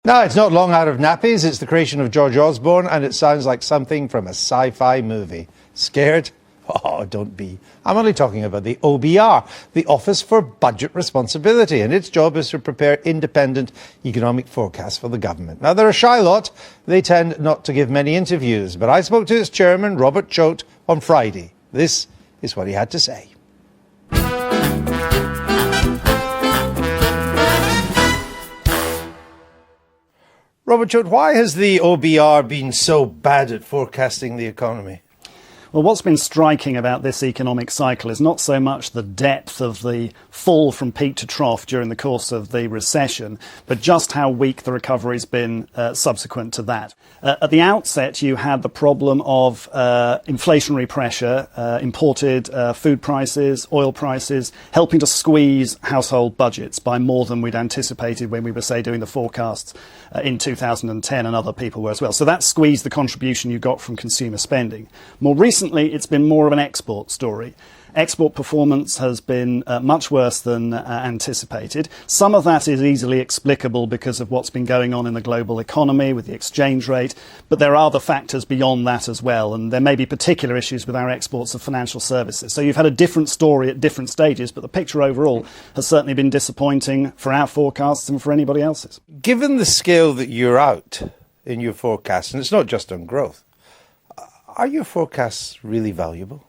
No, it's not long out of nappies. It's the creation of George Osborne, and it sounds like something from a sci-fi movie. Scared? Oh, don't be. I'm only talking about the OBR, the Office for Budget Responsibility, and its job is to prepare independent economic forecasts for the government. Now, they're a shy lot. They tend not to give many interviews, but I spoke to its chairman, Robert Chote, on Friday. This is what he had to say. Robert Chote, why has the OBR been so bad at forecasting the economy? Well, what's been striking about this economic cycle is not so much the depth of the fall from peak to trough during the course of the recession, but just how weak the recovery's been subsequent to that. At the outset, you had the problem of inflationary pressure, imported food prices, oil prices, helping to squeeze household budgets by more than we'd anticipated when we were, say, doing the forecasts in 2010, and other people were as well. So that squeezed the contribution you got from consumer spending. More recently, it's been more of an export story. Export performance has been much worse than anticipated. Some of that is easily explicable because of what's been going on in the global economy with the exchange rate, but there are other factors beyond that as well, and there may be particular issues with our exports of financial services. So you've had a different story at different stages, but the picture overall has certainly been disappointing for our forecasts and for anybody else's. Given the scale that you're out in your forecasts, and it's not just on growth, are your forecasts really valuable?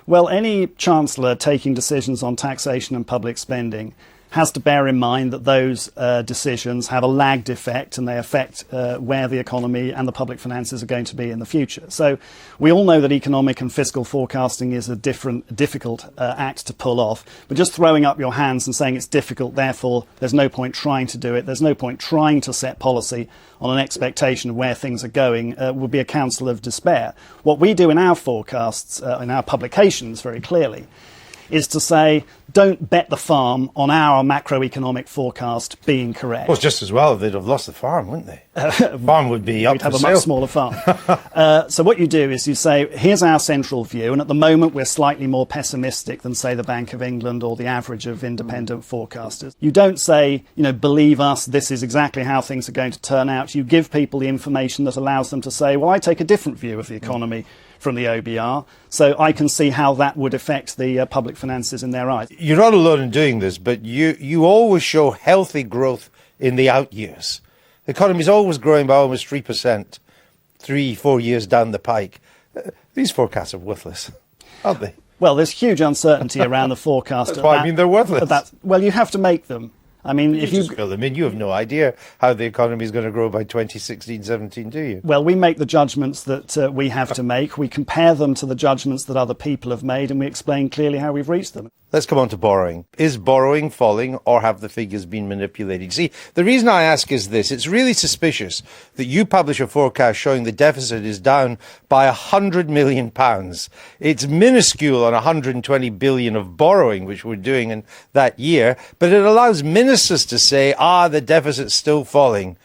Well, any chancellor taking decisions on taxation and public spending has to bear in mind that those decisions have a lagged effect, and they affect where the economy and the public finances are going to be in the future. So we all know that economic and fiscal forecasting is a difficult act to pull off, but just throwing up your hands and saying it's difficult, therefore there's no point trying to do it, there's no point trying to set policy on an expectation of where things are going would be a counsel of despair. What we do in our forecasts, in our publications very clearly, is to say, don't bet the farm on our macroeconomic forecast being correct. Well, it's just as well if they'd have lost the farm, wouldn't they? The farm would be up We'd have for a sale. much smaller farm. So what you do is you say, here's our central view, and at the moment we're slightly more pessimistic than, say, the Bank of England or the average of independent forecasters. You don't say, believe us, this is exactly how things are going to turn out. You give people the information that allows them to say, well, I take a different view of the economy from the OBR, so I can see how that would affect the public finances in their eyes. You're not alone in doing this, but you always show healthy growth in the out years. The economy's always growing by almost 3%, 3-4 years down the pike. These forecasts are worthless, aren't they? Well, there's huge uncertainty around the forecast. That's why I mean they're worthless. Well, you have to make them. I mean, if you fill them in, you have no idea how the economy is going to grow by 2016-17, do you? Well, we make the judgments that we have to make. We compare them to the judgments that other people have made, and we explain clearly how we've reached them. Let's come on to borrowing. Is borrowing falling, or have the figures been manipulated? See, the reason I ask is this. It's really suspicious that you publish a forecast showing the deficit is down by £100 million. It's minuscule on 120 billion of borrowing, which we're doing in that year, but it allows ministers to say, the deficit's still falling.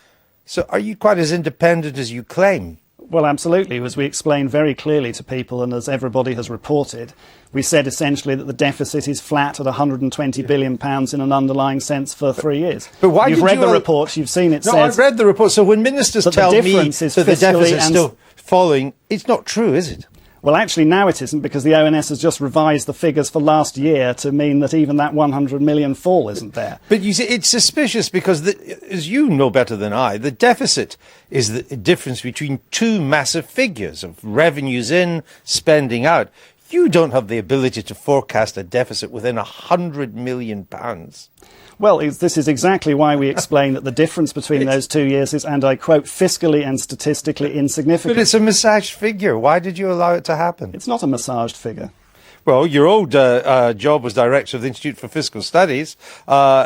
So are you quite as independent as you claim? Well, absolutely. As we explained very clearly to people, and as everybody has reported, we said essentially that the deficit is flat at £120 billion in an underlying sense for 3 years. But why you've read the report, you've seen it. No, I've read the report. So when ministers tell me that the deficit is still falling, it's not true, is it? Well, actually, now it isn't, because the ONS has just revised the figures for last year to mean that even that 100 million fall isn't there. But you see, it's suspicious because, as you know better than I, the deficit is the difference between two massive figures of revenues in, spending out. You don't have the ability to forecast a deficit within £100 million. Well, this is exactly why we explain that the difference between those 2 years is, and I quote, fiscally and statistically insignificant. But it's a massaged figure. Why did you allow it to happen? It's not a massaged figure. Well, your old job was director of the Institute for Fiscal Studies.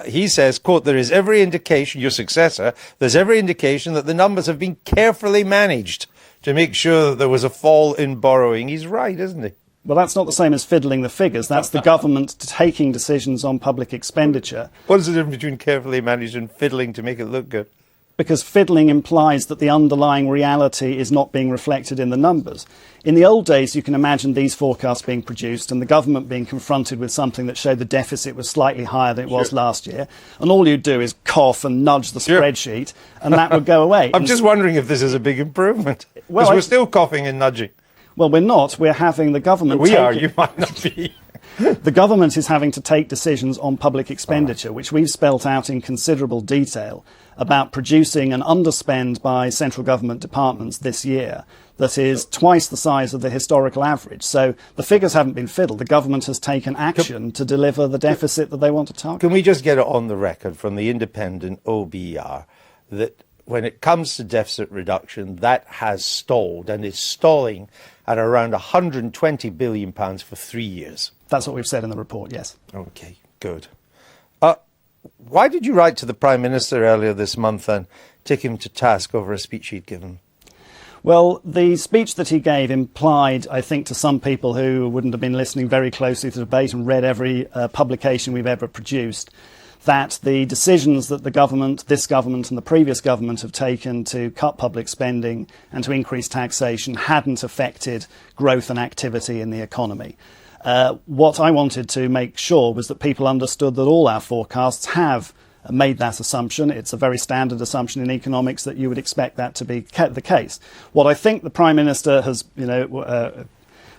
He says, quote, there is every indication, your successor, there's every indication that the numbers have been carefully managed to make sure that there was a fall in borrowing. He's right, isn't he? Well, that's not the same as fiddling the figures. That's the government taking decisions on public expenditure. What is the difference between carefully managed and fiddling to make it look good? because fiddling implies that the underlying reality is not being reflected in the numbers. In the old days, you can imagine these forecasts being produced and the government being confronted with something that showed the deficit was slightly higher than it was last year, and all you'd do is cough and nudge the spreadsheet, and that would go away. I'm just wondering if this is a big improvement, because we're still coughing and nudging. Well, we're not. We're having the government... We are, you might not be. The government is having to take decisions on public expenditure, which we've spelt out in considerable detail, about producing an underspend by central government departments this year that is twice the size of the historical average. So the figures haven't been fiddled. The government has taken action to deliver the deficit that they want to target. Can we just get it on the record from the independent OBR that when it comes to deficit reduction, that has stalled and is stalling at around £120 billion for 3 years? That's what we've said in the report, yes. Okay, good. Why did you write to the Prime Minister earlier this month and take him to task over a speech he'd given? Well, the speech that he gave implied, I think, to some people who wouldn't have been listening very closely to the debate and read every publication we've ever produced, that the decisions that the government, this government and the previous government have taken to cut public spending and to increase taxation hadn't affected growth and activity in the economy. What I wanted to make sure was that people understood that all our forecasts have made that assumption. It's a very standard assumption in economics that you would expect that to be the case. What I think the Prime Minister has,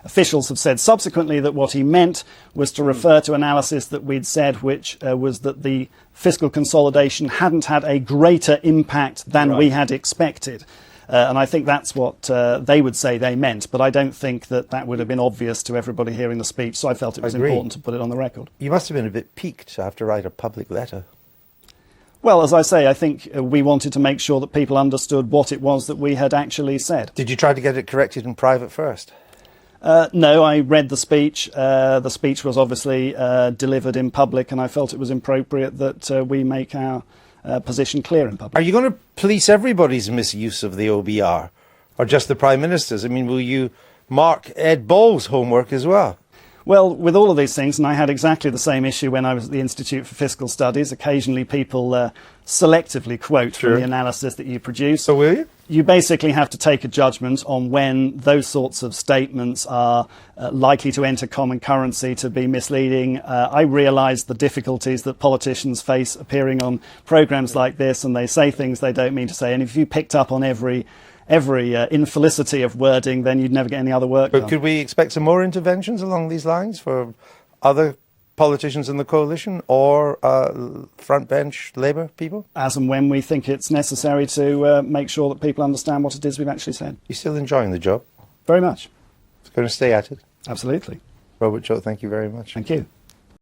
officials have said subsequently that what he meant was to refer to analysis that we'd said, which was that the fiscal consolidation hadn't had a greater impact than we had expected. And I think that's what they would say they meant, but I don't think that that would have been obvious to everybody hearing the speech, so I felt it was important to put it on the record. You must have been a bit piqued to have to write a public letter. Well, as I say, I think we wanted to make sure that people understood what it was that we had actually said. Did you try to get it corrected in private first? No, I read the speech. The speech was obviously delivered in public, and I felt it was appropriate that we make our position clear in public. Are you going to police everybody's misuse of the OBR, or just the Prime Minister's? I mean, will you mark Ed Ball's homework as well? Well, with all of these things, and I had exactly the same issue when I was at the Institute for Fiscal Studies, occasionally people selectively quote from the analysis that you produce. So will you? You basically have to take a judgment on when those sorts of statements are likely to enter common currency to be misleading. I realise the difficulties that politicians face appearing on programmes like this, and they say things they don't mean to say. And if you picked up on every infelicity of wording, then you'd never get any other work done. But could we expect some more interventions along these lines for other politicians in the coalition or front bench Labour people? As and when we think it's necessary to make sure that people understand what it is we've actually said. You're still enjoying the job? Very much. Going to stay at it? Absolutely. Robert Chote, thank you very much. Thank you.